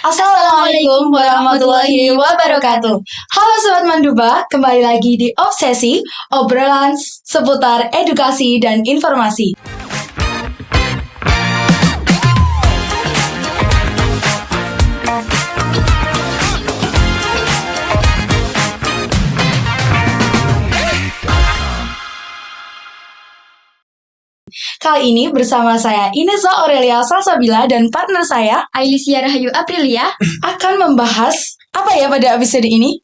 Assalamualaikum warahmatullahi wabarakatuh. Halo Sobat Manduba, kembali lagi di Obsesi, obrolan seputar edukasi dan informasi. Kali ini bersama saya Ineza Aurelia Salsabila dan partner saya Ailysia Rahayu Aprilia akan membahas apa ya pada episode ini?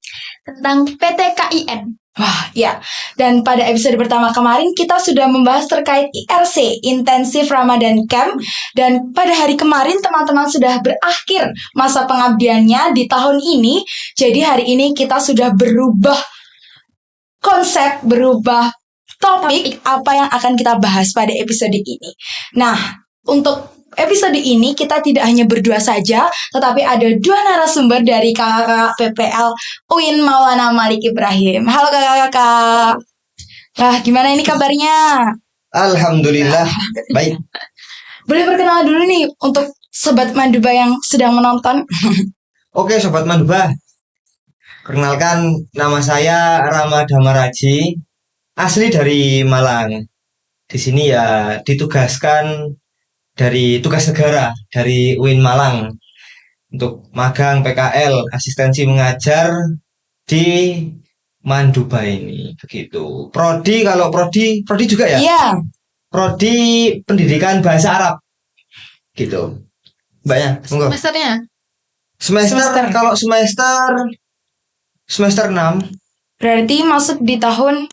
tentang PTKIN. Wah, ya. Dan pada episode pertama kemarin kita sudah membahas terkait IRC, Intensif Ramadan Camp. Dan pada hari kemarin teman-teman sudah berakhir masa pengabdiannya di tahun ini. Jadi hari ini kita sudah berubah konsep, berubah topik apa yang akan kita bahas pada episode ini. Nah, untuk episode ini kita tidak hanya berdua saja, tetapi ada dua narasumber dari kakak PPL UIN Maulana Malik Ibrahim. Halo kakak-kakak. Nah, gimana ini kabarnya? Alhamdulillah, baik. Boleh perkenalan dulu nih untuk Sobat Manduba yang sedang menonton. Oke, Sobat Manduba. Perkenalkan, nama saya Rama Damaraji, asli dari Malang. Di sini ya ditugaskan dari tugas negara dari UIN Malang untuk magang PKL asistensi mengajar di Manduba ini. Begitu. Prodi juga ya? Iya. Prodi Pendidikan Bahasa Arab. Gitu. Mbaknya, monggo. Semesternya? Semester. Kalau semester 6 Berarti masuk di tahun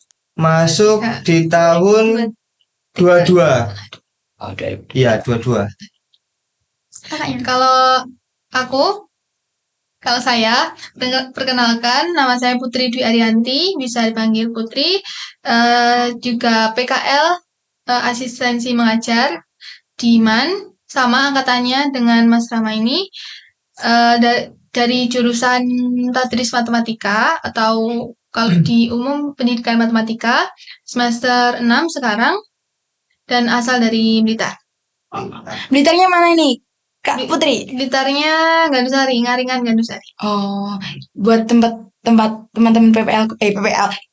di tahun 22. Oh, 2022. Iya, 22. Kakaknya. Kalau saya perkenalkan, nama saya Putri Dwi Arianti, bisa dipanggil Putri. Juga PKL asistensi mengajar di MAN, sama angkatannya dengan Mas Rama ini. Dari jurusan Tadris Matematika atau kalau di umum pendidikan matematika semester 6 sekarang dan asal dari Blitar. Blitarnya mana ini, Kak Putri? Blitarnya Gandusari, Ngaringan Gandusari. Oh, buat tempat teman-teman PPL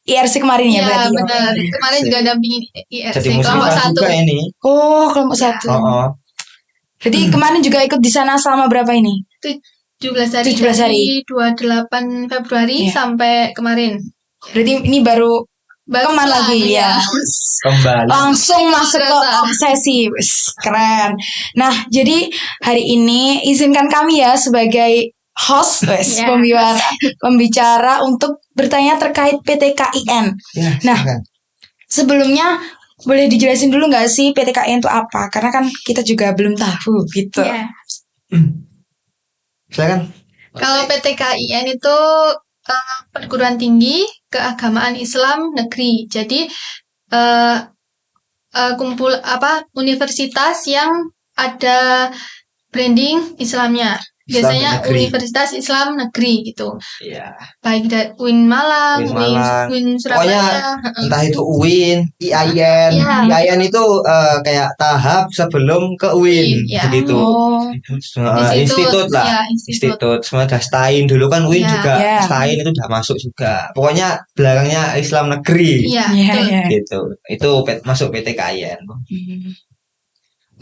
IRC kemarin ya Iya, berarti. benar. Kemarin juga dampingin IRC Jadi kelompok muslimah 1. juga ini. Oh, kelompok 1. Oh. Jadi kemarin juga ikut di sana selama berapa ini? 17 hari. 17 hari. Dari 28 Februari Iya. sampai kemarin. Berarti ini baru kemana lagi ya? Kembali. Langsung masuk ke obsesi. Wis, keren. Nah, jadi hari ini izinkan kami ya sebagai host, Ya. pembicara untuk bertanya terkait PTKIN. Ya, Nah, silakan. sebelumnya boleh dijelasin dulu nggak sih PTKIN itu apa? Karena kan kita juga belum tahu gitu. Ya. Silakan. Kalau PTKIN itu perguruan tinggi keagamaan Islam negeri. Jadi universitas yang ada branding Islamnya. Islam Biasanya negeri. Universitas Islam negeri gitu. Iya. Baik dari UIN Malang, UIN Malang. UIN Pokoknya Surabaya. entah itu UIN, IAIN. Iya. IAIN itu kayak tahap sebelum ke UIN, Iya. begitu. Oh, Institut lah. Ya, institut. Semua udah STAIN dulu kan UIN Iya. juga. Iya. STAIN itu udah masuk juga. Pokoknya belakangnya Islam negeri. Iya, iya, betul. iya. Gitu. Itu masuk PTKIN.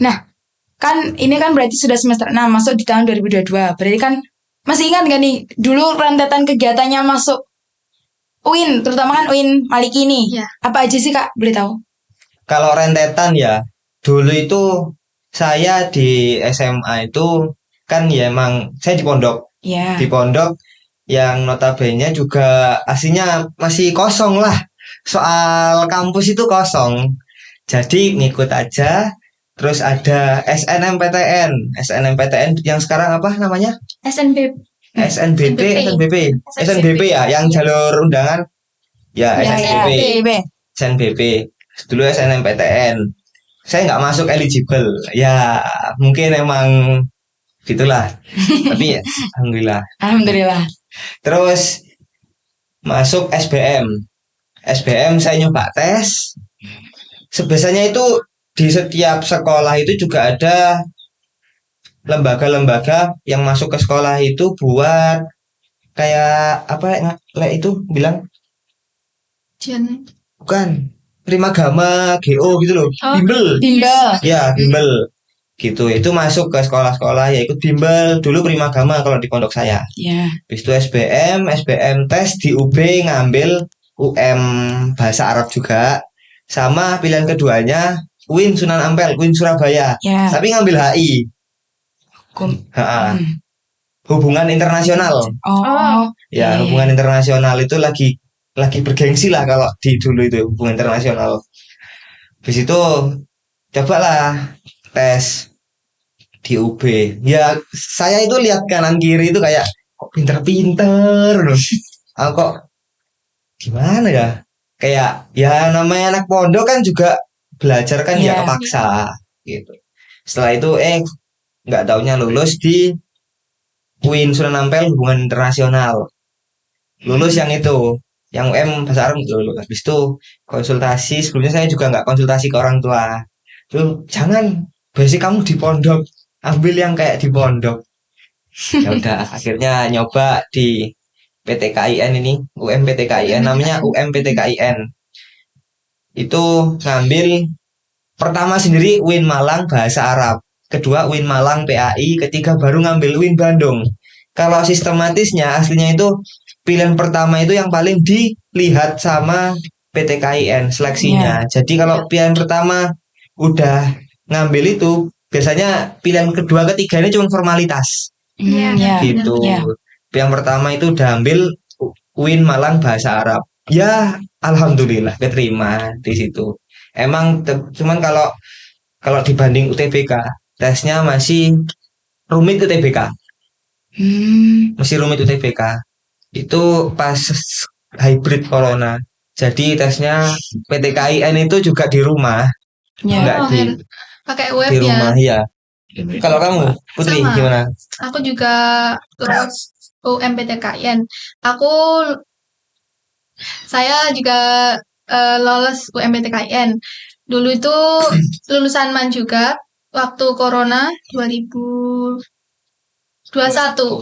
Nah, kan ini kan berarti sudah semester 6 masuk di tahun 2022. Berarti kan masih ingat gak nih dulu rentetan kegiatannya masuk UIN, terutama kan UIN Maliki ini. Iya. Apa aja sih Kak? Boleh tahu? Kalau rentetan ya, dulu itu saya di SMA itu kan ya emang saya di pondok. Iya. Di pondok yang notabene juga aslinya masih kosong lah. Soal kampus itu kosong. Jadi ngikut aja. Terus ada SNMPTN yang sekarang apa namanya? SNB. SNBP ya, yang jalur undangan. Ya, SNBP. SNBP. Dulu SNMPTN. Saya nggak masuk eligible. Ya, mungkin emang gitulah. Tapi ya, alhamdulillah. Alhamdulillah. Terus masuk SBM. SBM saya nyoba tes. Biasanya itu di setiap sekolah itu juga ada lembaga-lembaga yang masuk ke sekolah itu buat kayak apa itu bilang Jen. bukan Primagama GO gitu loh, Oh. bimbel. Bimbel. Ya, bimbel. Gitu. Itu masuk ke sekolah-sekolah ya ikut bimbel. Dulu Primagama kalau di pondok saya. Ya. Habis itu SBM tes di UB ngambil UM Bahasa Arab juga. Sama pilihan keduanya UIN Sunan Ampel, UIN Surabaya. Ya. Tapi ngambil HI. Ha-ha. Hubungan internasional. Oh. Ya, Iya. hubungan internasional itu lagi bergengsi lah kalau di dulu itu hubungan internasional. Habis itu cobalah tes di UB. Ya, saya itu lihat kanan kiri itu kayak kok pinter-pinter. Aku kok gimana ya? Kayak ya namanya anak pondok kan juga belajar kan ya Iya. kepaksa gitu. Setelah itu nggak taunya lulus di UIN Sunan Ampel hubungan internasional. Lulus yang itu, yang UM Bahasa Arab lulus. Habis itu konsultasi. Sebelumnya saya juga nggak konsultasi ke orang tua. Tuh jangan, basic kamu di pondok, ambil yang kayak di pondok. Ya udah, akhirnya nyoba di PTKIN ini, UM PTKIN, namanya UM PTKIN. Itu ngambil pertama sendiri UIN Malang Bahasa Arab, kedua UIN Malang PAI, ketiga baru ngambil UIN Bandung. Kalau sistematisnya aslinya itu pilihan pertama itu yang paling dilihat sama PTKIN seleksinya. Jadi kalau pilihan pertama udah ngambil itu, biasanya pilihan kedua ketiga ini cuma formalitas Iya, gitu. Iya. Yang pertama itu udah ambil UIN Malang Bahasa Arab. Ya, alhamdulillah keterima di situ. Emang cuman kalau dibanding UTBK, tesnya masih rumit UTBK. Masih rumit UTBK. Itu pas hybrid corona. Jadi tesnya PTKIN itu juga di rumah. Enggak pakai web di rumah ya. Kalau kamu, Putri, Sama. gimana? Aku juga lulus UMPTKIN. Saya juga lolos UMPTKIN. Dulu itu lulusan MAN juga waktu corona 2021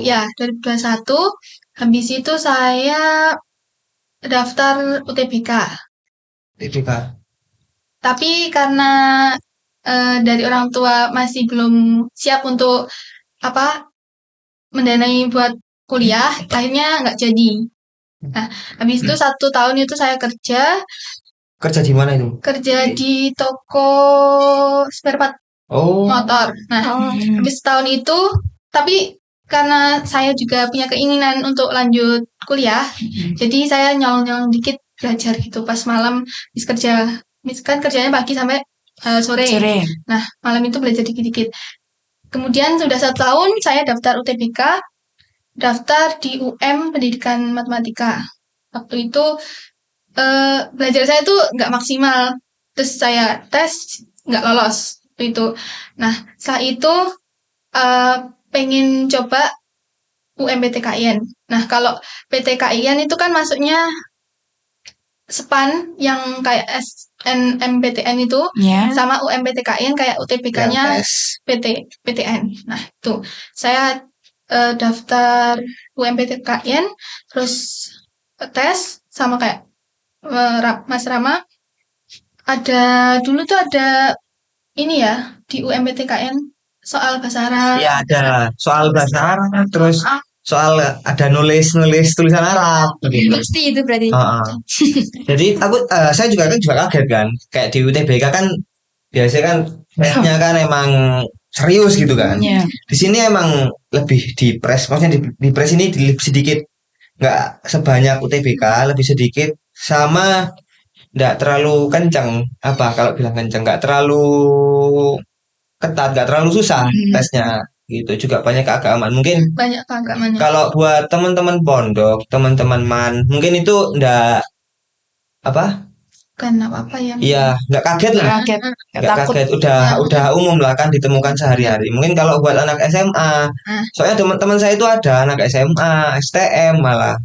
ya, 2021. Habis itu saya daftar UTBK. UTBK. Tapi karena dari orang tua masih belum siap untuk mendanai buat kuliah, akhirnya nggak jadi. Nah, habis itu 1 tahun itu saya kerja Kerja di mana itu? kerja di toko spare part Oh, motor. Nah, habis setahun itu, tapi karena saya juga punya keinginan untuk lanjut kuliah, jadi saya nyolong-nyolong dikit belajar gitu pas malam habis kerja. Kan kerjanya pagi sampai sore. Nah, malam itu belajar dikit-dikit. Kemudian sudah 1 tahun saya daftar UTBK, daftar di UM Pendidikan Matematika. Waktu itu belajar saya tuh nggak maksimal, terus saya tes nggak lolos itu. Nah, setelah itu pengen coba UMPTKIN. Nah, kalau PTKIN itu kan masuknya SPAN yang kayak SNMPTN itu, sama UMPTKIN kayak UTBK-nya PTN. Nah, itu saya daftar UMPTKIN, terus tes sama kayak Mas Rama. Dulu tuh ada ini ya di UMPTKIN soal bahasa Arab. Iya ada soal bahasa Arab, terus soal ada nulis tulisan Arab. Pasti itu berarti. Jadi saya juga kaget kan, kayak di UTBK kan biasanya kan tesnya kan emang serius gitu kan. Di sini emang lebih dipres, maksudnya dipres ini sedikit, nggak sebanyak UTBK, lebih sedikit, sama nggak terlalu kencang. Kalau bilang kencang, nggak terlalu ketat, nggak terlalu susah tesnya gitu. Juga banyak keagamaan, mungkin banyak keagamaan. Kalau buat teman-teman pondok, teman-teman MAN, mungkin itu nggak bukan apa-apa ya. Iya, nggak kaget lah. Nggak kaget, udah umum lah kan, ditemukan sehari-hari. Mungkin kalau buat anak SMA, soalnya teman-teman saya itu ada anak SMA, STM malah,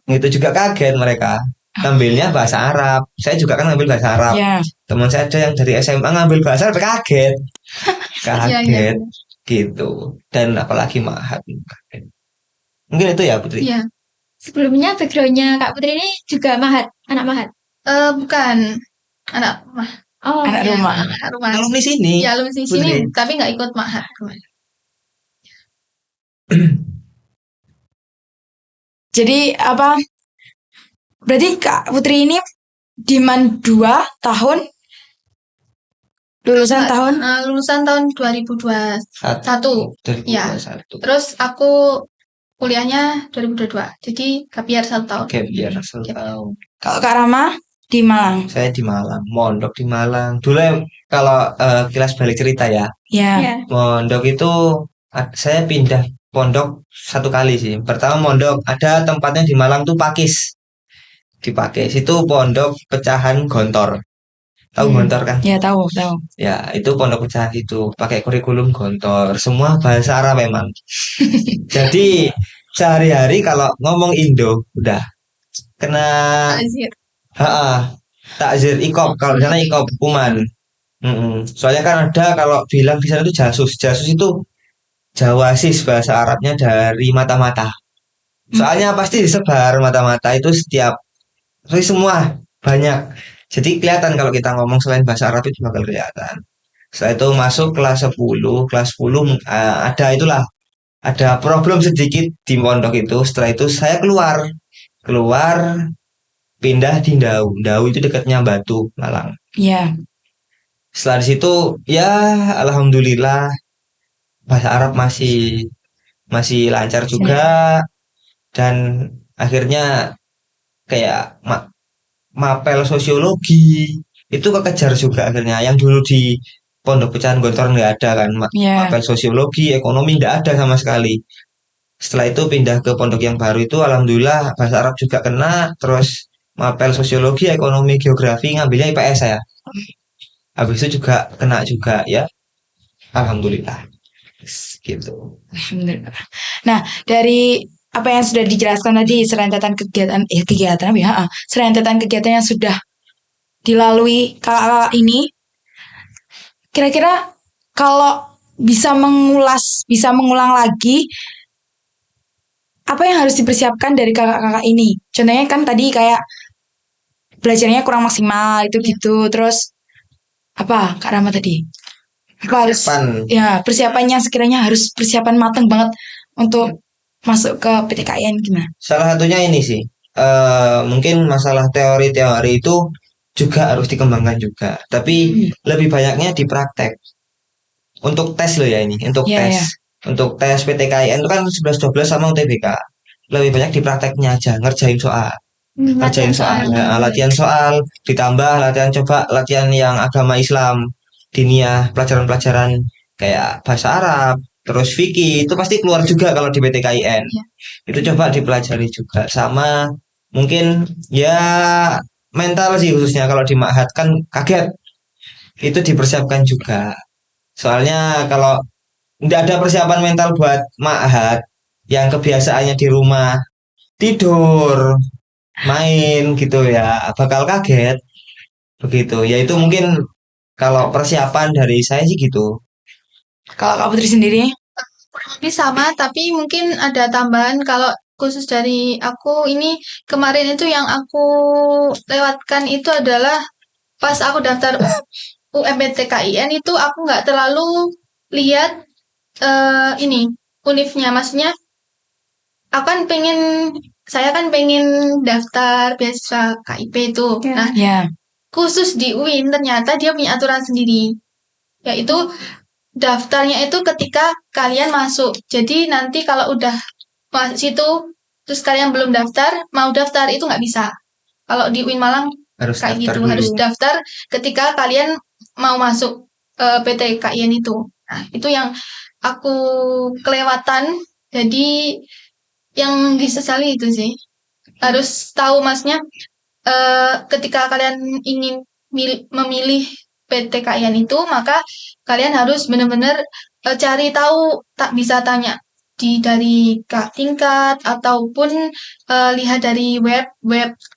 itu juga kaget mereka. Ngambilnya bahasa Arab. Saya juga kan ngambil bahasa Arab. Teman saya ada yang dari SMA ngambil bahasa Arab, kaget. gitu. Dan apalagi Mahat. Mungkin itu ya Putri. Iya. Sebelumnya backgroundnya Kak Putri ini juga Mahat, anak Mahat. Bukan anak rumah. Oh, Anak Ya, rumah. anak rumah. Alumni sini. Ya alumni Putri. sini, tapi nggak ikut Mahat kemarin. Jadi apa? Berarti Kak Putri ini Diman 2 tahun lulusan tahun Lulusan tahun 2021. Ya. 2021. Terus aku kuliahnya 2022. Jadi gap year 1 tahun. Oke, biar asal tahu. kalau Kak Rama di Malang. Saya di Malang, mondok di Malang. Dulu kalau kilas balik cerita ya, Ya. Ya. mondok itu saya pindah pondok 1 kali sih. Pertama mondok ada tempatnya di Malang tuh Pakis. Di Pakis itu pondok pecahan Gontor. Tahu Gontor kan? Ya tahu. Ya, itu pondok pecahan itu pakai kurikulum Gontor. Semua bahasa Arab memang. Jadi sehari-hari kalau ngomong Indo udah kena Azir. takzir ikop, kalau di sana ikop hukuman. Soalnya kan ada kalau bilang di sana itu jasus. Jasus itu jawasis bahasa Arabnya dari mata-mata. Soalnya pasti disebar mata-mata itu semua banyak. Jadi kelihatan kalau kita ngomong selain bahasa Arab itu bakal kelihatan. Setelah itu masuk kelas 10, ada problem sedikit di pondok itu. Setelah itu saya keluar pindah di Ndau. Ndau itu dekatnya Batu, Malang. Ya. Setelah di situ ya alhamdulillah bahasa Arab masih lancar juga dan akhirnya kayak mapel sosiologi itu kekejar juga akhirnya. Yang dulu di Pondok Pecahan Gontor nggak ada kan, Ya. mapel sosiologi, ekonomi nggak ada sama sekali. Setelah itu pindah ke pondok yang baru itu alhamdulillah bahasa Arab juga kena, terus mapel sosiologi, ekonomi, geografi ngambilnya IPS saya. Habis itu juga kena juga ya. Alhamdulillah. Gitu. Alhamdulillah. Nah, dari apa yang sudah dijelaskan tadi, serentetan kegiatan yang sudah dilalui kakak ini, kira-kira kalau bisa mengulang lagi, apa yang harus dipersiapkan dari kakak-kakak ini? Contohnya kan tadi kayak belajarnya kurang maksimal itu gitu, terus apa Kak Rama tadi? Apa harus persiapannya sekiranya harus persiapan matang banget untuk masuk ke PTKIN gimana? Salah satunya ini sih, mungkin masalah teori-teori itu juga harus dikembangkan juga. Tapi lebih banyaknya di praktek. Untuk tes loh ya ini, untuk tes. Untuk tes PTKIN itu kan 11-12 sama UTBK. Lebih banyak di prakteknya aja, ngerjain soal. Latihan soal, ditambah latihan yang agama Islam, diniyah, pelajaran-pelajaran kayak bahasa Arab, terus fikih itu pasti keluar juga kalau di PTKIN. Itu coba dipelajari juga. Sama mungkin ya mental sih khususnya kalau di Ma'had kan kaget. Itu dipersiapkan juga. Soalnya kalau nggak ada persiapan mental buat Ma'had yang kebiasaannya di rumah tidur, main gitu ya, bakal kaget. Begitu. Ya itu mungkin kalau persiapan dari saya sih gitu. Kalau Kak Putri sendiri? Tapi sama, tapi mungkin ada tambahan kalau khusus dari aku ini kemarin itu yang aku lewatkan itu adalah pas aku daftar UMPTKIN itu aku nggak terlalu lihat ini univnya, maksudnya saya kan pengen daftar beasiswa KIP itu. Nah, khusus di UIN ternyata dia punya aturan sendiri, yaitu daftarnya itu ketika kalian masuk. Jadi nanti kalau udah masuk situ terus kalian belum daftar, mau daftar itu nggak bisa. Kalau di UIN Malang harus kayak gitu, dulu. harus daftar ketika kalian mau masuk PTKIN itu. Nah, itu yang aku kelewatan. Jadi yang disesali itu sih. Harus tahu maksudnya ketika kalian ingin memilih PTKIN itu, maka kalian harus benar-benar cari tahu, tak bisa tanya dari Kak tingkat ataupun lihat dari web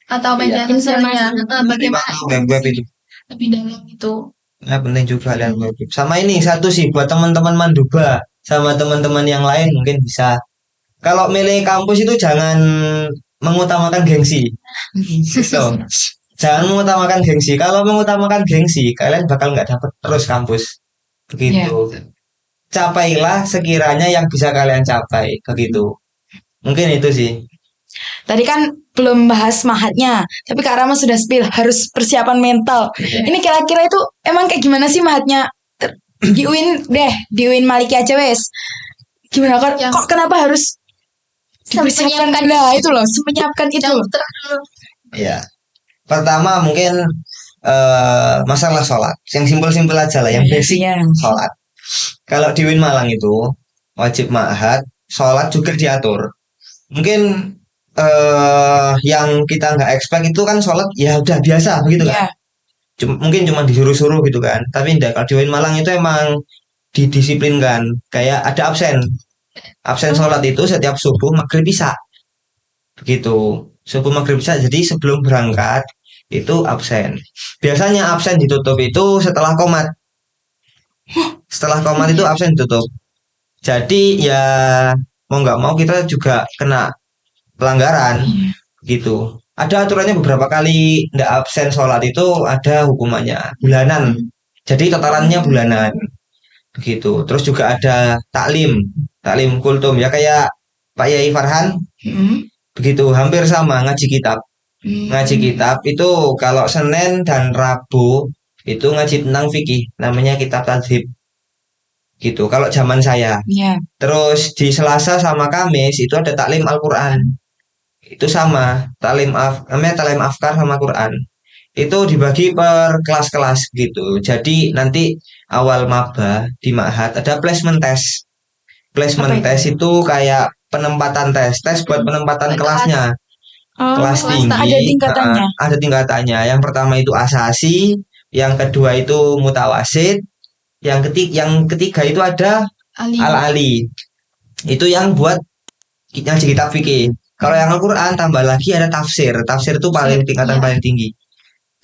atau media sosialnya bagaimana web itu lebih dalam itu. Nah, penting juga lihat web. Sama ini satu sih buat teman-teman Manduba, sama teman-teman yang lain mungkin bisa. Kalau milih kampus itu jangan mengutamakan gengsi. Gitu. Jangan mengutamakan gengsi. Kalau mengutamakan gengsi, kalian bakal nggak dapat terus kampus. Begitu. Capailah sekiranya yang bisa kalian capai. Begitu. Mungkin itu sih. Tadi kan belum bahas mahatnya, tapi Kak Rama sudah spill harus persiapan mental. Ini kira-kira itu emang kayak gimana sih mahatnya? Di UIN deh, di UIN Maliki aja wes. Gimana kok? Yang- Kok kenapa harus dipersiapkan? Menyiapkan Nah itu loh, menyiapkan itu. Yang putra dulu. Ya. Pertama mungkin masalah sholat. Yang simpel-simpel aja lah, yang basic Iya. sholat. Kalau di Win Malang itu wajib ma'had, sholat juga diatur. Mungkin yang kita nggak expect itu kan sholat ya udah biasa begitu kan. Iya. Mungkin cuma disuruh-suruh gitu kan. Tapi enggak, kalau di Win Malang itu emang didisiplinkan. Kayak ada absen. Absen sholat itu setiap subuh maghrib isya. Begitu. Subuh maghrib isya. Jadi sebelum berangkat itu absen. Biasanya absen ditutup itu setelah qomat. Setelah qomat itu absen ditutup. Jadi ya mau nggak mau kita juga kena pelanggaran gitu. Ada aturannya beberapa kali nggak absen sholat itu ada hukumannya bulanan. Jadi totalannya bulanan begitu. Terus juga ada taklim kultum ya kayak Pak Yai Farhan begitu, hampir sama ngaji kitab. Ngaji kitab itu kalau Senin dan Rabu itu ngaji tentang fikih, namanya kitab tadzhib gitu. Kalau zaman saya. Iya. Terus di Selasa sama Kamis itu ada taklim Al-Quran. Itu sama, namanya taklim afkar sama Quran. Itu dibagi per kelas-kelas gitu. Jadi nanti awal maba di Ma'had ada placement test. Placement Apa itu? test itu kayak penempatan tes buat penempatan kelasnya. Kelas tinggi. Ada tingkatannya. Ada tingkatannya. Yang pertama itu asasi, yang kedua itu mutawasid, yang ketiga itu ada Ali. al-ali. Itu yang buat ngaji kitab fikih. Kalau yang Al-Quran tambah lagi ada tafsir. Tafsir itu paling tingkatan paling tinggi.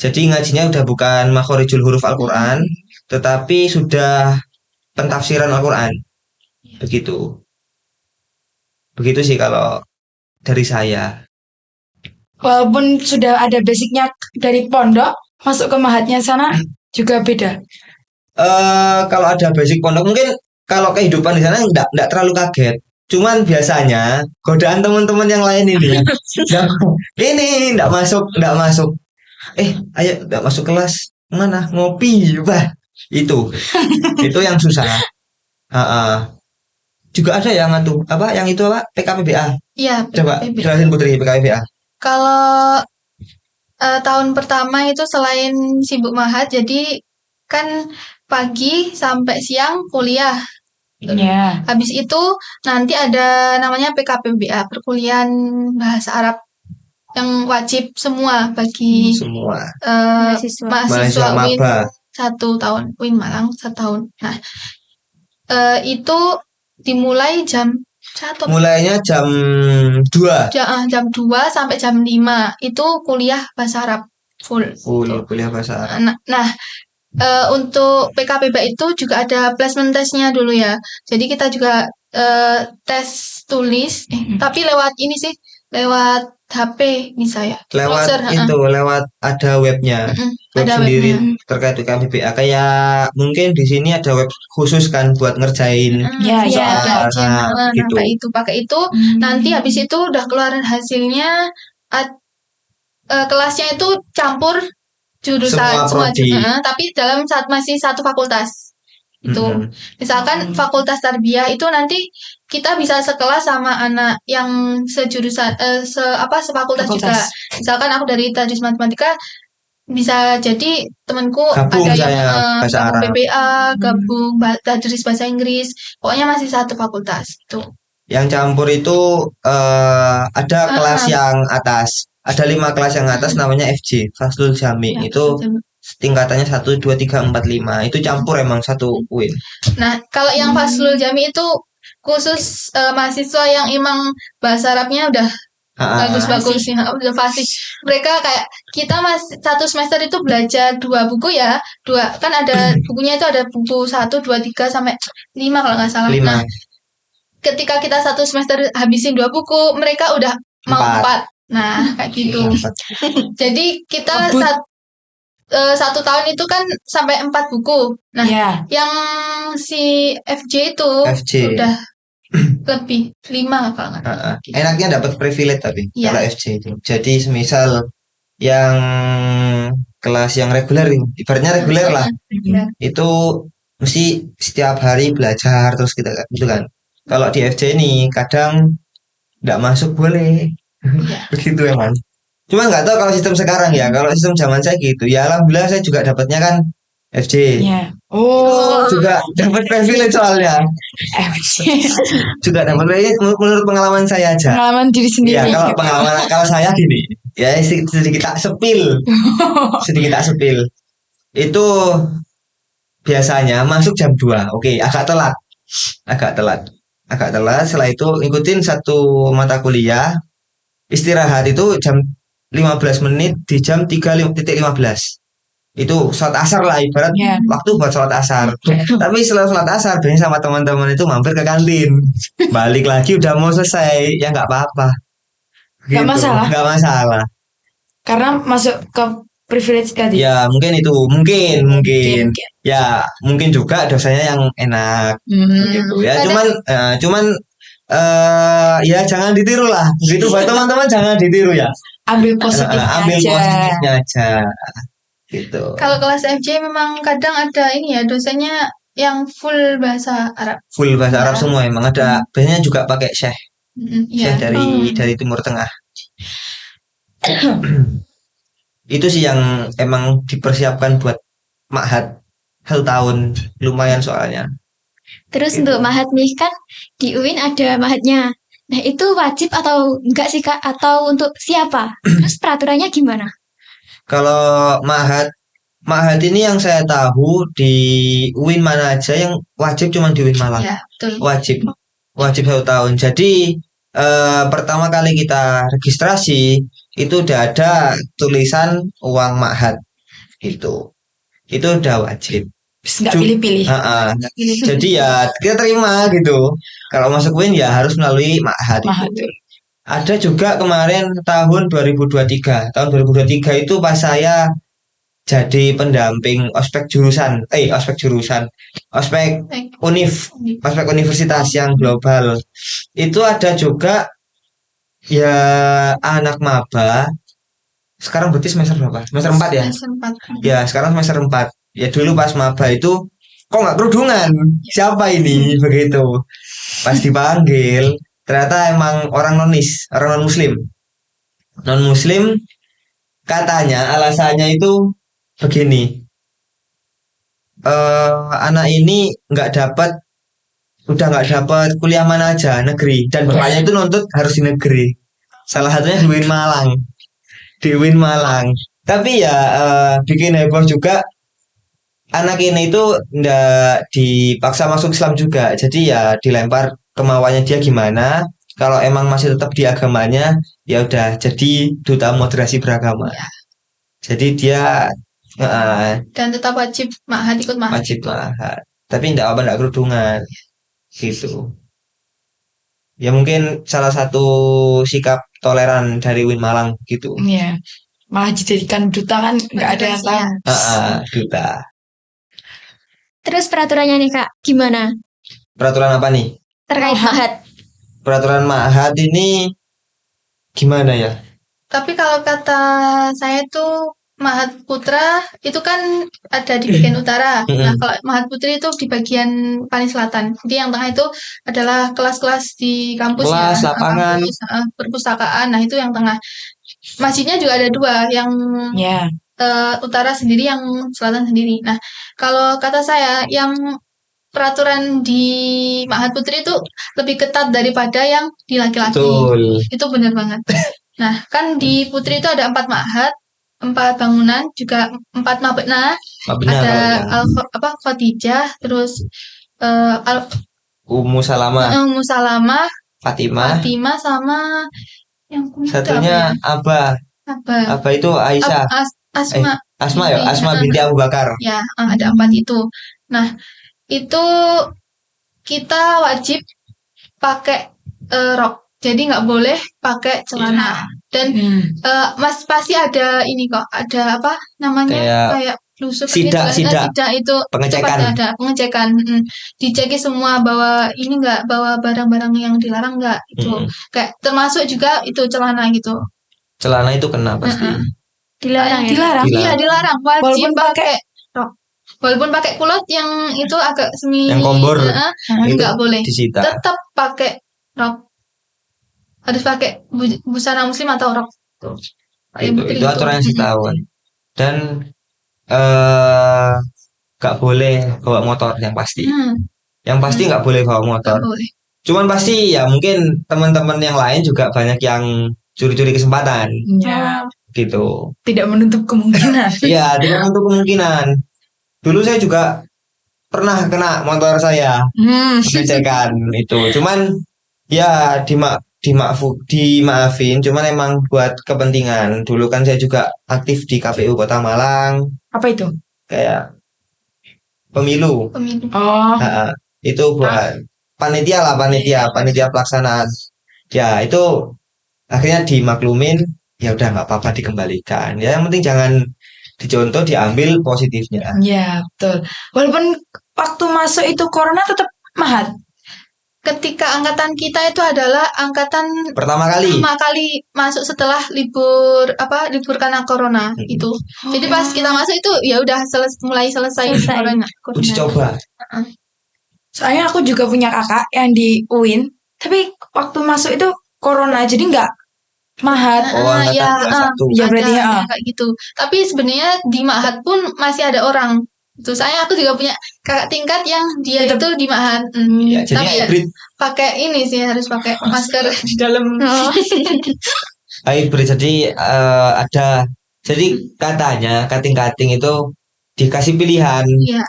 Jadi ngajinya udah bukan makhorijul huruf Al-Quran, tetapi sudah pentafsiran Al-Quran. Begitu. Begitu sih kalau dari saya. Walaupun sudah ada basicnya dari pondok, masuk ke mahatnya sana juga beda. Kalau ada basic pondok mungkin kalau kehidupan di sana enggak terlalu kaget. Cuman biasanya godaan teman-teman yang lain ini ini enggak masuk. Ayo enggak masuk kelas. Mana? Ngopi, bah. Itu yang susah. Juga ada yang yang itu PKPBA. Iya, Coba PKPBA. jelasin Putri PKPBA. Kalau tahun pertama itu selain sibuk mahat, jadi kan pagi sampai siang kuliah. Iya. Habis itu nanti ada namanya PKPBA, perkuliahan bahasa Arab yang wajib semua bagi Semua Mahasiswa. mahasiswa UIN maba. 1 tahun, UIN Malang 1 tahun. Nah, itu dimulai jam 1. Mulainya jam 2. Jam 2 sampai jam 5 itu kuliah bahasa Arab full. Kuliah bahasa Arab. Nah, untuk PKPBA itu juga ada placement testnya dulu ya. Jadi kita juga tes tulis, tapi lewat ini sih, lewat HP bisa ya. Lewat Browser, itu, lewat ada webnya. Web ada sendiri webnya. terkait PKPBA. Kayak mungkin di sini ada web khusus kan buat ngerjain. Ya, Iya, ya, ada. nah, gitu. Pakai itu. Nanti habis itu udah keluar hasilnya, kelasnya itu campur jurusan Semua prodi. tapi dalam masih satu fakultas. Itu misalkan fakultas tarbiyah itu nanti kita bisa sekelas sama anak yang sejurusan sefakultas juga. Misalkan aku dari Tadris Matematika, bisa jadi temanku Gabung ada saya yang bahasa gabung Arab. PPA, gabung Tadris bahasa Inggris, pokoknya masih satu fakultas itu. Yang campur itu ada kelas yang atas. Ada 5 kelas yang atas namanya FJ, Faslul Jami. Ya, Itu tingkatannya 1, 2, 3, 4, 5. Itu campur emang satu UIN. Nah, kalau yang Faslul Jami itu khusus mahasiswa yang emang bahasa Arabnya udah bagus-bagus nih, udah pasti. Mereka kayak kita masih satu semester itu belajar 2 buku ya, kan ada bukunya itu ada buku 1, 2, 3 sampai 5 kalau nggak salah. 5. Nah, ketika kita satu semester habisin 2 buku, mereka udah mau 4. Nah, kayak gitu. Jadi kita satu tahun itu kan sampai 4 buku. Nah, yang si FJ itu udah lebih 5 kalau nggak salah. Enaknya dapat privilege tapi kalau FJ itu. Jadi semisal yang kelas yang reguler, ibaratnya reguler lah, itu mesti setiap hari belajar terus gitu kan. Kalau di FJ ini kadang nggak masuk boleh, begitu emang. Cuma nggak tahu kalau sistem sekarang ya. Kalau sistem zaman saya gitu, ya alhamdulillah saya juga dapatnya kan FJ. Juga dapat privilege soalnya. Juga dapat privilege menurut pengalaman saya aja. Pengalaman diri sendiri. Ya kalau saya gini, ya sedikit tak sepil. Itu biasanya masuk jam 2. Oke, agak telat. Setelah itu ikutin satu mata kuliah, istirahat itu jam 15 menit di jam 3.15. Itu sholat asar lah, ibarat waktu buat sholat asar. Tapi setelah sholat asar biasanya sama teman-teman itu mampir ke kantin, balik lagi udah mau selesai, ya nggak apa-apa gitu. Nggak masalah karena masuk ke privilege tadi. Ya mungkin mungkin ya mungkin juga dosanya yang enak gitu ya. Cuman ya jangan ditiru lah gitu buat teman-teman, jangan ditiru ya. Ambil positifnya aja gitu. Kalau kelas FJ memang kadang ada ini ya, dosanya yang full bahasa Arab. Semua emang ada. Biasanya juga pakai syekh dari Timur Tengah. Itu sih yang emang dipersiapkan buat ma'had hal tahun, lumayan soalnya. Terus untuk ma'had nih kan di UIN ada ma'hadnya. Nah itu wajib atau enggak sih Kak? Atau untuk siapa? Terus peraturannya gimana? Kalau ma'had ini yang saya tahu di UIN mana aja yang wajib cuma di UIN Malang. Ya, betul. Wajib 1 tahun. Jadi pertama kali kita registrasi itu udah ada tulisan uang ma'had itu udah wajib. Nggak pilih-pilih. Jadi ya kita terima gitu. Kalau masuk UIN ya harus melalui ma'had. Ada juga kemarin tahun 2023. Tahun 2023 itu pas saya jadi pendamping ospek universitas yang global. Itu ada juga ya anak maba. Sekarang berarti semester berapa? Semester 4 ya? Semester 4. Ya, sekarang semester 4. Ya dulu pas maba itu kok nggak kerudungan? Siapa ini? Begitu. Pas dipanggil, ternyata emang orang non muslim. Non muslim, katanya alasannya itu begini. Anak ini udah nggak dapat kuliah mana aja negeri, dan bapaknya itu nuntut harus di negeri. Salah satunya di UIN Malang. Tapi ya bikin heboh juga. Anak ini itu nggak dipaksa masuk Islam juga, jadi ya dilempar kemauannya dia gimana. Kalau emang masih tetap di agamanya, ya udah jadi duta moderasi beragama. Jadi dia dan tetap wajib ma'had, ikut ma'had. Wajib ma'had. Tapi enggak kerudungan. Gitu. Ya mungkin salah satu sikap toleran dari UIN Malang gitu. Iya. Malah dijadikan duta kan nggak ada yang tahu. Duta. Terus peraturannya nih Kak, gimana? Peraturan apa nih? Terkait ma'had. Peraturan ma'had ini gimana ya? Tapi kalau kata saya tuh Ma'had Putra itu kan ada di bagian utara. Nah, kalau Ma'had Putri itu di bagian paling selatan. Jadi yang tengah itu adalah kelas-kelas di kampus ya. Lapangan. Perpustakaan. Nah, itu yang tengah. Masjidnya juga ada 2, yang utara sendiri, yang selatan sendiri. Nah, kalau kata saya, yang peraturan di Ma'had Putri itu lebih ketat daripada yang di laki-laki. Betul. Itu benar banget. Nah, kan di Putri itu ada 4 ma'had, 4 bangunan, juga 4 mabna. Ada Khadijah, terus Ummu Salamah, Fatimah, Fatimah sama Yang kuning itu Satunya apa ya? Aba. Apa? Aba itu Aisyah. Asma. Asma ya, Asma binti Abu Bakar. Ya, ada 4 itu. Nah, itu kita wajib pakai rok. Jadi nggak boleh pakai celana. Dan mas pasti ada ini kok, ada apa namanya kayak blusuk sidak itu pengecekan. pasti ada pengecekan. Diceki semua bawa ini nggak, bawa barang-barang yang dilarang nggak itu. Kayak termasuk juga itu celana gitu. Celana itu kena pasti. Dilarang ya? Dilarang. Iya, dilarang. Wajib Walaupun pakai rok. Walaupun pakai kulot yang itu agak semi yang kombor, nggak boleh. disita. Tetap pakai rok. Harus pakai busana muslim atau rok. Itu aturan yang setahun. Dan nggak boleh bawa motor yang pasti. Yang pasti nggak boleh bawa motor. Boleh. Cuman pasti ya mungkin teman-teman yang lain juga banyak yang curi-curi kesempatan. Ya, Gitu. tidak menutup kemungkinan. Iya, tidak menutup kemungkinan. Dulu saya juga pernah kena motor saya pengecekan itu. Cuman ya dimaafin. Cuman emang buat kepentingan. Dulu kan saya juga aktif di KPU Kota Malang. Apa itu? Kayak pemilu. Oh, Itu buat panitia pelaksanaan. Ya itu akhirnya dimaklumin. Ya udah nggak apa-apa dikembalikan. Ya yang penting jangan dicontoh, diambil positifnya. ya betul. Walaupun waktu masuk itu corona tetap mahat. Ketika angkatan kita itu adalah angkatan Pertama kali masuk setelah libur karena corona itu. Jadi pas kita masuk itu ya udah mulai selesai corona. uji coba. Soalnya aku juga punya kakak yang di UIN, tapi waktu masuk itu corona, jadi nggak mahat. Ya berarti kayak gitu. Tapi sebenarnya di Mahat pun masih ada orang. Tuh saya aku juga punya kakak tingkat yang dia itu di Mahat. Ya, jadi tapi hybrid. Pakai ini sih, harus pakai masker di dalam. Hybrid, jadi ada. Jadi katanya kating-kating itu dikasih pilihan. Iya.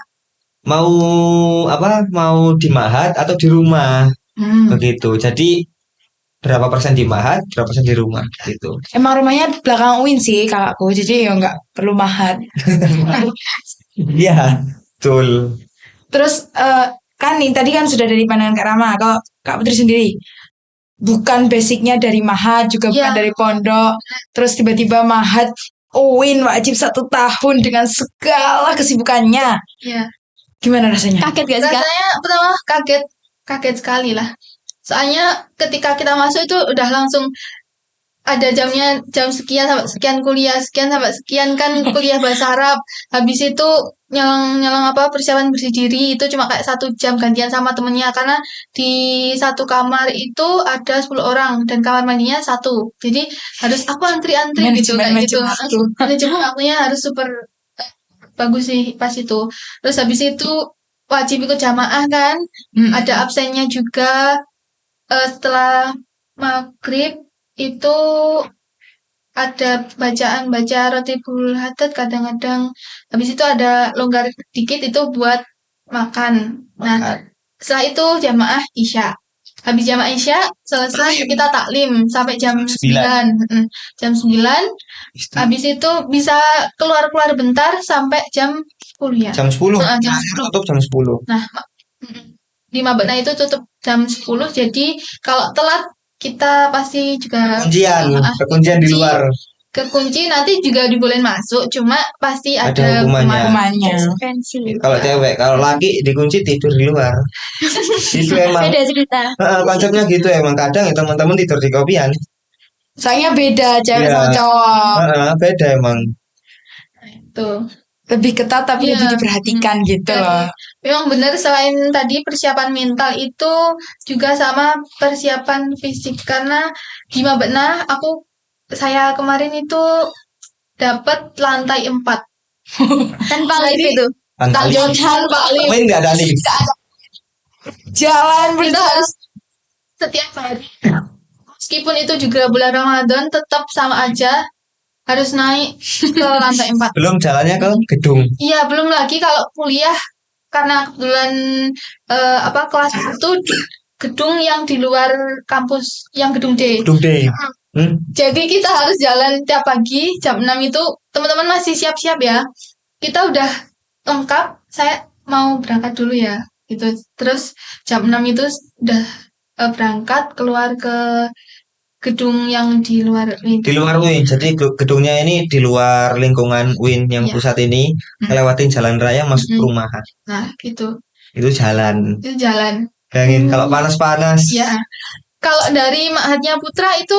Mau di Mahat atau di rumah. Begitu. Jadi berapa persen di Mahat, berapa persen di rumah gitu. Emang rumahnya di belakang UIN sih kakakku, jadi ya nggak perlu mahat. Iya, betul. Terus kan nih tadi kan sudah dari pandangan Kak Rama, kalau Kak Putri sendiri bukan basicnya dari mahat, juga bukan dari pondok, terus tiba-tiba mahat UIN wajib 1 tahun dengan segala kesibukannya. Iya. Gimana rasanya? Kaget gak sih, Kak? Rasanya pertama kaget sekali lah. Soalnya ketika kita masuk itu udah langsung ada jamnya, jam sekian sampai sekian kuliah, sekian sampai sekian kan kuliah bahasa Arab. Habis itu nyelang persiapan bersih diri itu cuma kayak 1 jam gantian sama temennya, karena di satu kamar itu ada 10 orang dan kamar mandinya 1. Jadi harus aku antri-antri gitu kayak gitu. Manajemen waktunya harus super bagus sih pas itu. Terus habis itu wajib ikut jamaah kan, ada absennya juga. Setelah maghrib itu ada baca Rotibul Hadad kadang-kadang. Habis itu ada longgar dikit itu buat makan. Nah, setelah itu jamaah Isya. Habis jamaah Isya selesai kita taklim sampai jam 9. Jam 9. Habis itu bisa keluar bentar sampai jam 10 ya. Jam 10. Jam 10. Tutup jam 10. Nah, di Mabekna itu tutup jam 10. Jadi kalau telat kita pasti juga kekuncian di luar. Kekunci nanti juga dibolehin masuk, cuma pasti ada hukumannya. Kalau cewek, kalau laki dikunci tidur di luar. Itu emang beda cerita. Konsepnya gitu emang. Kadang ya teman-teman tidur di kopian. Soalnya beda cewek sama cowok. Beda emang. Tuh. Lebih ketat tapi lebih diperhatikan gitu loh. Memang benar, selain tadi persiapan mental itu juga sama persiapan fisik, karena di Mabekna saya kemarin itu dapat lantai 4 tanpa lift itu. Tanpa lift. Nggak ada lift. Jalan Kita harus setiap hari. Meskipun itu juga bulan Ramadan, tetap sama aja harus naik ke lantai 4. Belum jalannya ke gedung. Iya, belum lagi kalau kuliah, karena kebetulan kelas itu gedung yang di luar kampus, yang gedung D. Jadi kita harus jalan tiap pagi jam 6 itu teman-teman masih siap-siap ya. Kita udah lengkap, saya mau berangkat dulu ya. Gitu. Terus jam 6 itu udah berangkat keluar ke gedung yang di luar Di luar UIN. Jadi gedungnya ini di luar lingkungan UIN yang Iya. pusat ini, lewatin jalan raya masuk perumahan. Nah, gitu. Itu jalan. Itu jalan. Bayangin kalau panas-panas. Ya. Kalau dari Mahatnya Putra itu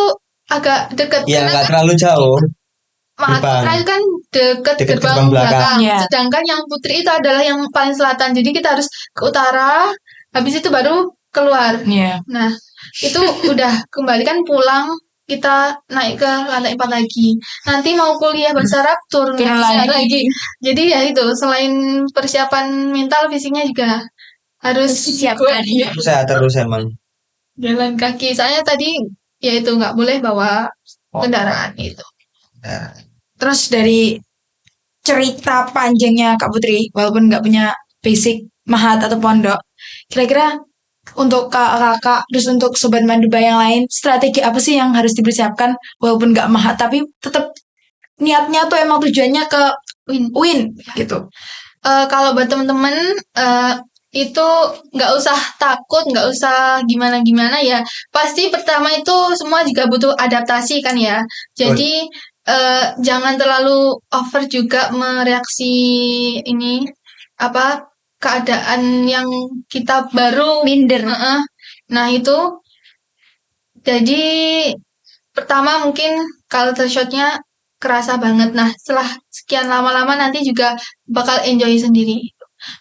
agak dekat Ya karena nggak terlalu jauh. Mahat gerbang. Putra itu kan dekat Dekat gerbang gerbang belakang. belakang. Iya. Sedangkan yang Putri itu adalah yang paling selatan. Jadi kita harus ke utara, habis itu baru keluar. Iya. Nah, itu udah kembalikan pulang, kita naik ke lantai 4 lagi. Nanti mau kuliah bersarap turun Turun lagi. Jadi ya itu, selain persiapan mental, fisiknya juga harus Disiapkan. kuat, ya. Saya terus emang. Jalan kaki. Soalnya tadi ya itu nggak boleh bawa kendaraan itu. Nah, Terus dari cerita panjangnya Kak Putri, walaupun nggak punya basic mahat atau pondok, kira-kira untuk kakak, terus untuk sobat Manduba yang lain, strategi apa sih yang harus dipersiapkan walaupun nggak mahat, tapi tetap niatnya tuh emang tujuannya ke win gitu. Kalau buat temen-temen itu nggak usah takut, nggak usah gimana-gimana ya. Pasti pertama itu semua juga butuh adaptasi kan ya. Jadi jangan terlalu over juga mereaksi ini apa keadaan yang kita baru Minder. Nah itu jadi pertama mungkin culture shocknya kerasa banget. Nah setelah sekian lama-lama nanti juga bakal enjoy sendiri.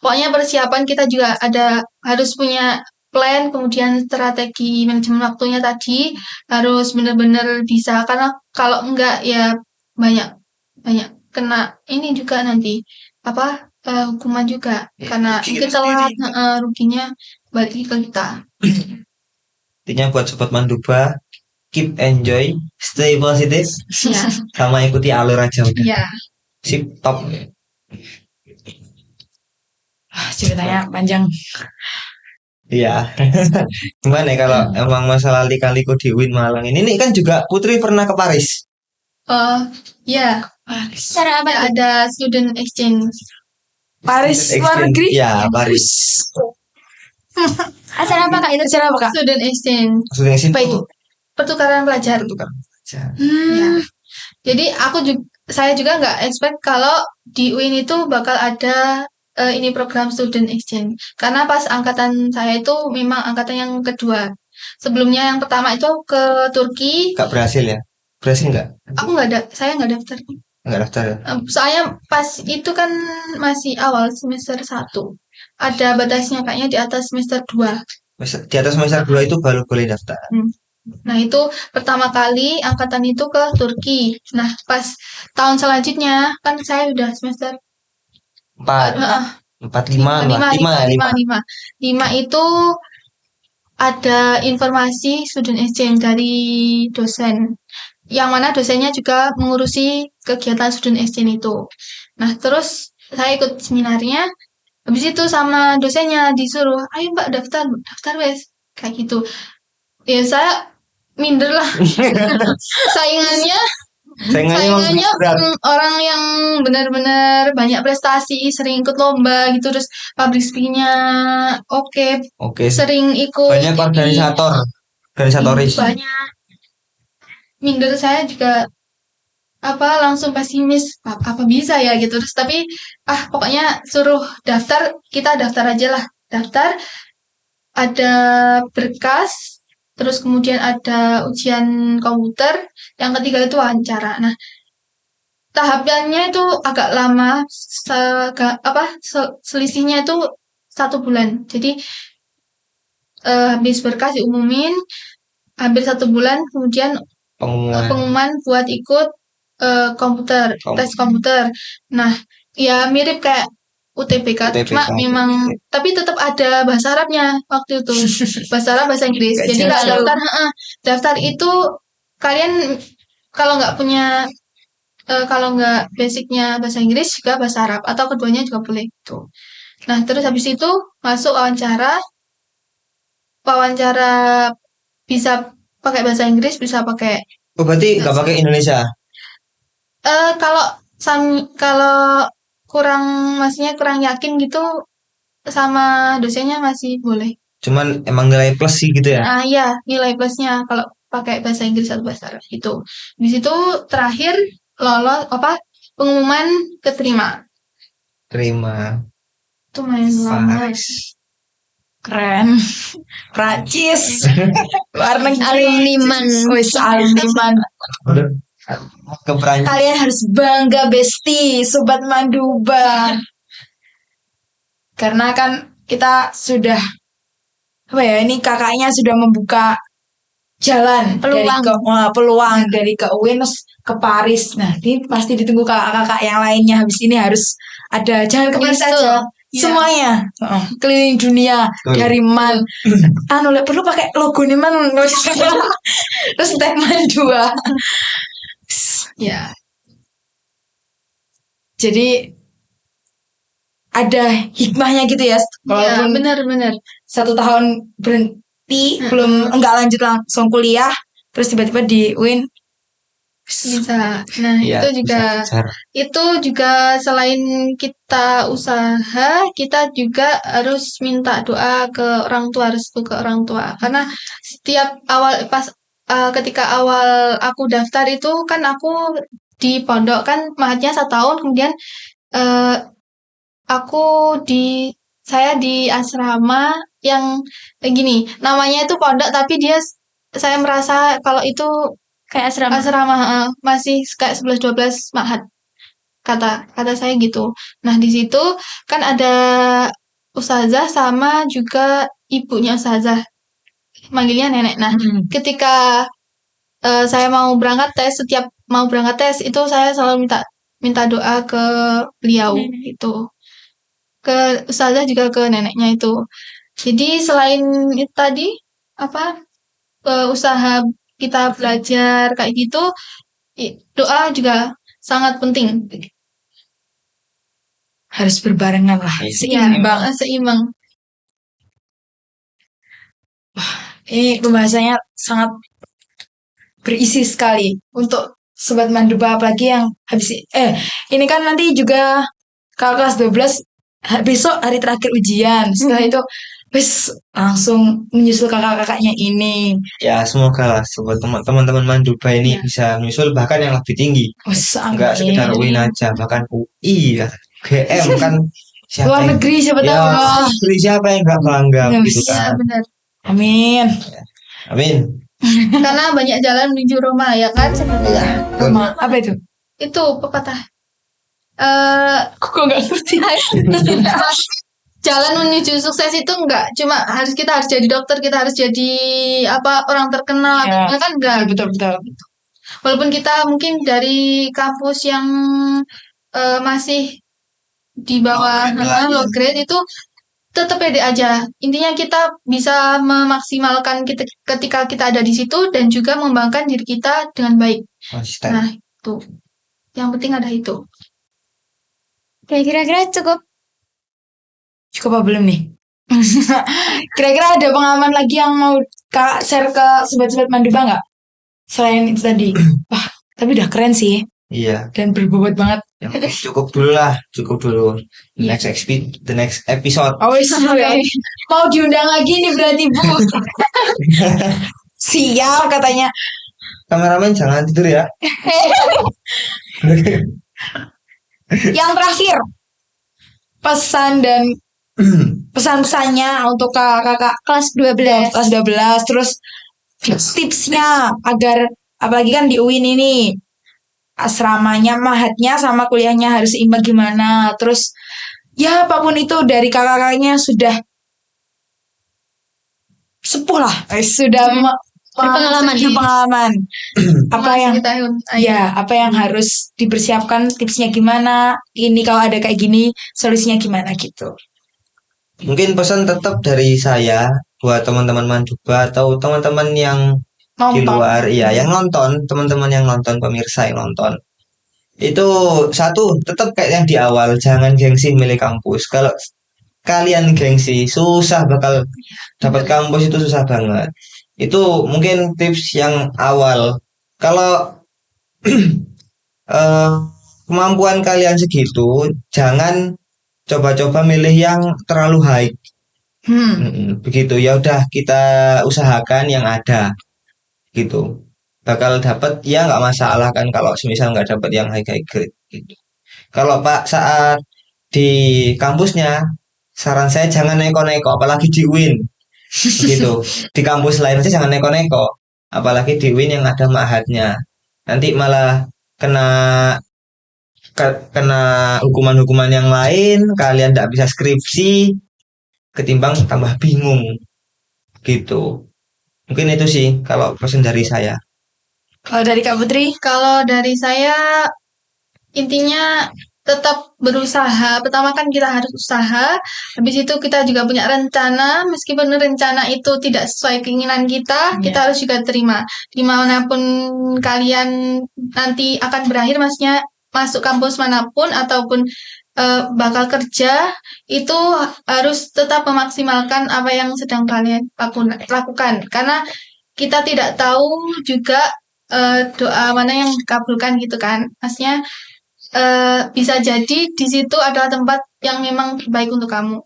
Pokoknya persiapan kita juga harus punya plan, kemudian strategi manajemen waktunya tadi harus benar-benar bisa, karena kalau enggak ya banyak kena ini juga nanti hukuman juga karena rugi kita kita telat, sendiri. ruginya balik ke kita. Intinya buat sobat Manduba, keep enjoy, stay positif, Ya, sama ikuti alur aja udah. ya. Sip, top. Ceritanya panjang. Iya. Gimana ya kalau emang masalah lika-liku di UIN Malang ini kan juga Putri pernah ke Paris. Ya, Cara apa ya tuh? ada student exchange. Paris luar negeri. Ya, Paris. Acara apa Kak itu? Acara apa Kak? Student exchange, Maksudnya sih Apa itu? pertukaran pelajar. Ya. Jadi saya juga nggak expect kalau di UIN itu bakal ada ini program student exchange. Karena pas angkatan saya itu memang angkatan yang kedua. Sebelumnya yang pertama itu ke Turki. Gak berhasil ya? Berhasil nggak? Saya nggak daftar. Nggak daftar ya? Soalnya pas itu kan masih awal semester 1. Ada batasnya kayaknya di atas semester 2. Di atas semester 2 itu baru boleh daftar. Nah, itu pertama kali angkatan itu ke Turki. Nah, pas tahun selanjutnya kan saya udah semester 4, 5 itu ada informasi student exchange dari dosen. Yang mana dosennya juga mengurusi kegiatan student exchange itu. Nah, terus saya ikut seminarnya. Habis itu sama dosennya disuruh, ayo Mbak daftar wes. Kayak gitu. Ya saya minder lah. Saingannya berat. orang yang benar-benar banyak prestasi, sering ikut lomba gitu, terus public speaking-nya oke, sering ikut banyak organisatoris. Banyak. Minder saya juga langsung pesimis, apa bisa ya gitu. Terus tapi pokoknya suruh daftar, kita daftar aja lah. Daftar, ada berkas, terus kemudian ada ujian komputer, yang ketiga itu wawancara. Nah, tahapannya itu agak lama, selisihnya itu 1 bulan. Jadi habis berkas diumumin, hampir 1 bulan, kemudian pengumuman buat ikut tes komputer. Nah, ya mirip kayak UTBK, cuma memang tapi tetap ada bahasa Arabnya waktu itu. Bahasa Arab, bahasa Inggris. Jadi kalau daftar itu kalian kalau nggak punya kalau nggak basicnya bahasa Inggris juga bahasa Arab atau keduanya juga boleh gitu. Nah, terus habis itu masuk wawancara bisa pakai bahasa Inggris, bisa pakai Oh, berarti nggak pakai Indonesia. Kalau kurang maksudnya kurang yakin gitu sama dosennya masih boleh. Cuman emang nilai plus sih gitu ya. Iya, nilai plusnya kalau pakai bahasa Inggris atau bahasa Arab gitu. Di situ terakhir lolos pengumuman keterima. Terima. Itu main lama. Faris. Keren. Prancis. Luar negeri. Alumni MAN. Wis alumni MAN. Ke Perancis. Kalian harus bangga Besti, Sobat Manduba. Karena kan kita sudah ini kakaknya sudah membuka jalan peluang dari ke UIN terus ke Paris. Nah, ini pasti ditunggu kakak-kakak yang lainnya. Habis ini harus ada, jangan ke Paris aja. Semuanya keliling dunia dari MAN. Perlu pakai logo nih MAN. Terus tag MAN 2. Ya. Jadi ada hikmahnya gitu ya. Iya, Walaupun benar. 1 tahun berhenti, enggak lanjut langsung kuliah, terus tiba-tiba di UIN bisa. Nah, Iya, itu juga selain kita usaha, kita juga harus minta doa ke orang tua, restu ke orang tua. Karena setiap ketika awal aku daftar itu kan aku di pondok kan mahatnya 1 tahun, kemudian saya di asrama yang gini, namanya itu pondok tapi saya merasa kalau itu Kayak asrama masih kayak 11-12 ma'had. Kata saya gitu. Nah, di situ kan ada ustazah sama juga ibunya ustazah. Manggilnya nenek. Nah, ketika saya setiap mau berangkat tes itu saya selalu minta doa ke beliau itu. Ke ustazah juga ke neneknya itu. Jadi selain itu tadi usaha kita belajar kayak gitu, doa juga sangat penting. harus berbarengan lah, Seimbang. Ini pembahasannya sangat berisi sekali untuk Sobat Manduba, apalagi yang habis ini kan nanti juga kelas 12 besok hari terakhir ujian. Setelah itu wis langsung menyusul kakak-kakaknya ini. Ya, semoga lah sobat teman-teman Manduba ini bisa menyusul bahkan yang lebih tinggi. Enggak sekedar UIN aja, bahkan UI ya, GM kan luar negeri siapa tahu. Negeri siapa yang enggak bangga gitu kan. Iya, benar. Amin. Karena banyak jalan menuju Roma ya kan sebenarnya. Roma apa itu? Itu pepatah. Kok nggak ngerti? Jalan menuju sukses itu kita harus jadi dokter, kita harus jadi orang terkenal, kan enggak. Betul. Walaupun kita mungkin dari kampus yang masih di bawah low grade itu tetap pede aja. Intinya kita bisa memaksimalkan ketika kita ada di situ dan juga mengembangkan diri kita dengan baik. Nah, itu. Yang penting ada itu. Oke, kira-kira cukup apa belum nih? Kira-kira ada pengalaman lagi yang mau Kak share ke sobat-sobat Manduba nggak? Selain itu tadi. Wah, tapi udah keren sih. Iya. Dan berbobot banget. Cukup dulu. The next episode. Oh, mau diundang lagi nih berarti, Bu. Siap katanya. Kameramen jangan tidur ya. Yang terakhir, pesan-pesannya untuk kakak kelas 12, terus tipsnya agar apalagi kan di UIN ini asramanya, mahatnya sama kuliahnya harus seimbang gimana, terus ya apapun itu dari kakak-kakaknya sudah sepuh lah, sudah pengalaman. Apa yang harus dipersiapkan, tipsnya gimana, ini kalau ada kayak gini solusinya gimana gitu. Mungkin pesan tetap dari saya buat teman-teman Manduba atau teman-teman yang di luar, yang nonton, teman-teman yang nonton, pemirsa yang nonton. Itu satu, tetap kayak yang di awal, jangan gengsi milih kampus. Kalau kalian gengsi, susah bakal dapat kampus, itu susah banget. Itu mungkin tips yang awal Kalau eh, kemampuan kalian segitu, jangan coba-coba milih yang terlalu high. Begitu ya udah kita usahakan yang ada gitu. Bakal dapat ya nggak masalah kan kalau semisal nggak dapat yang high grade gitu. Kalau Pak saat di kampusnya saran saya jangan neko-neko apalagi di UIN begitu. Di kampus lain aja jangan neko-neko apalagi di UIN yang ada ma'hadnya. Nanti malah kena kena hukuman-hukuman yang lain, kalian tidak bisa skripsi, ketimbang tambah bingung gitu. Mungkin itu sih kalau pesan dari saya. Kalau dari Kak Putri? Kalau dari saya, intinya tetap berusaha. Pertama kan kita harus usaha. Habis itu kita juga punya rencana. Meskipun rencana itu tidak sesuai keinginan kita, kita harus juga terima. Dimanapun kalian nanti akan berakhir, maksudnya masuk kampus manapun ataupun bakal kerja, itu harus tetap memaksimalkan apa yang sedang kalian lakukan. Karena kita tidak tahu juga doa mana yang dikabulkan gitu kan. Maksudnya bisa jadi di situ adalah tempat yang memang terbaik untuk kamu.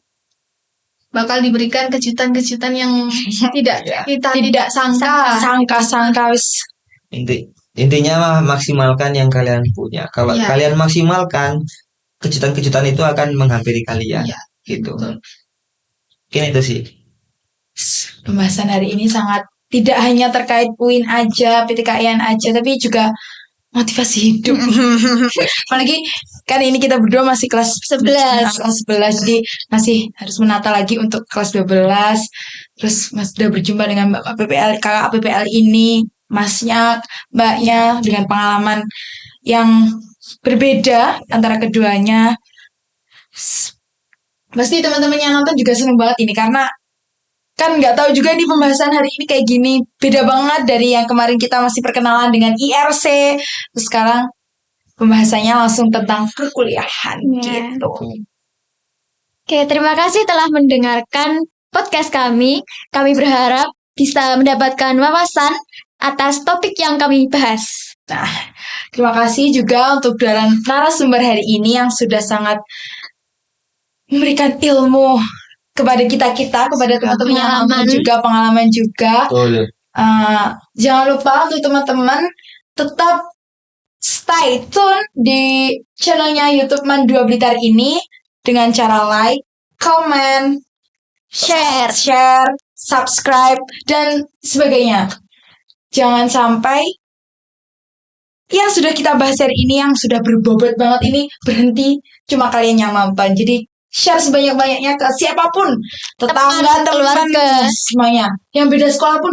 Bakal diberikan kejutan-kejutan yang kita tidak Sangka Intinya mah maksimalkan yang kalian punya. Kalau kalian maksimalkan, kejutan-kejutan itu akan menghampiri kalian gitu. Mungkin itu sih. Pembahasan hari ini sangat tidak hanya terkait UIN aja, PTKIN aja, tapi juga motivasi hidup. Apalagi kan ini kita berdua masih kelas 11. Jadi masih harus menata lagi untuk kelas 12. Terus Mas sudah berjumpa dengan Bapak PPL, kakak PPL ini, Masnya, Mbaknya dengan pengalaman yang berbeda antara keduanya. Pasti teman-teman yang nonton juga seneng banget ini karena kan nggak tahu juga nih pembahasan hari ini kayak gini, beda banget dari yang kemarin kita masih perkenalan dengan IRC, terus sekarang pembahasannya langsung tentang perkuliahan gitu. Oke, terima kasih telah mendengarkan podcast kami. Kami berharap bisa mendapatkan wawasan atas topik yang kami bahas. Nah, terima kasih juga untuk narasumber hari ini yang sudah sangat memberikan ilmu kepada kita, kepada teman-teman yang nonton juga, pengalaman juga. Jangan lupa untuk teman-teman tetap stay tune di channelnya YouTube Man 2 Blitar ini dengan cara like, comment, share, subscribe, dan sebagainya. Jangan sampai yang sudah kita bahas hari ini, yang sudah berbobot banget ini, berhenti cuma kalian yang nonton. Jadi share sebanyak-banyaknya ke siapapun, tetangga, teman, semuanya. Yang beda sekolah pun,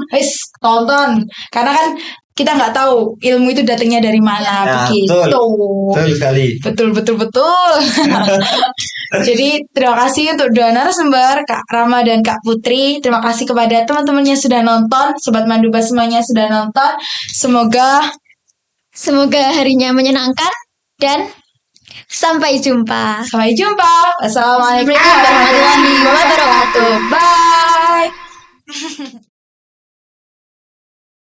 tonton. Karena kan kita nggak tahu ilmu itu datangnya dari mana, begitu. Betul sekali. Betul. Jadi terima kasih untuk dua narasumber, Kak Rama dan Kak Putri. Terima kasih kepada teman-teman yang sudah nonton, Sobat Manduba semuanya sudah nonton. Semoga harinya menyenangkan dan sampai jumpa. Assalamualaikum warahmatullahi wabarakatuh. Bye.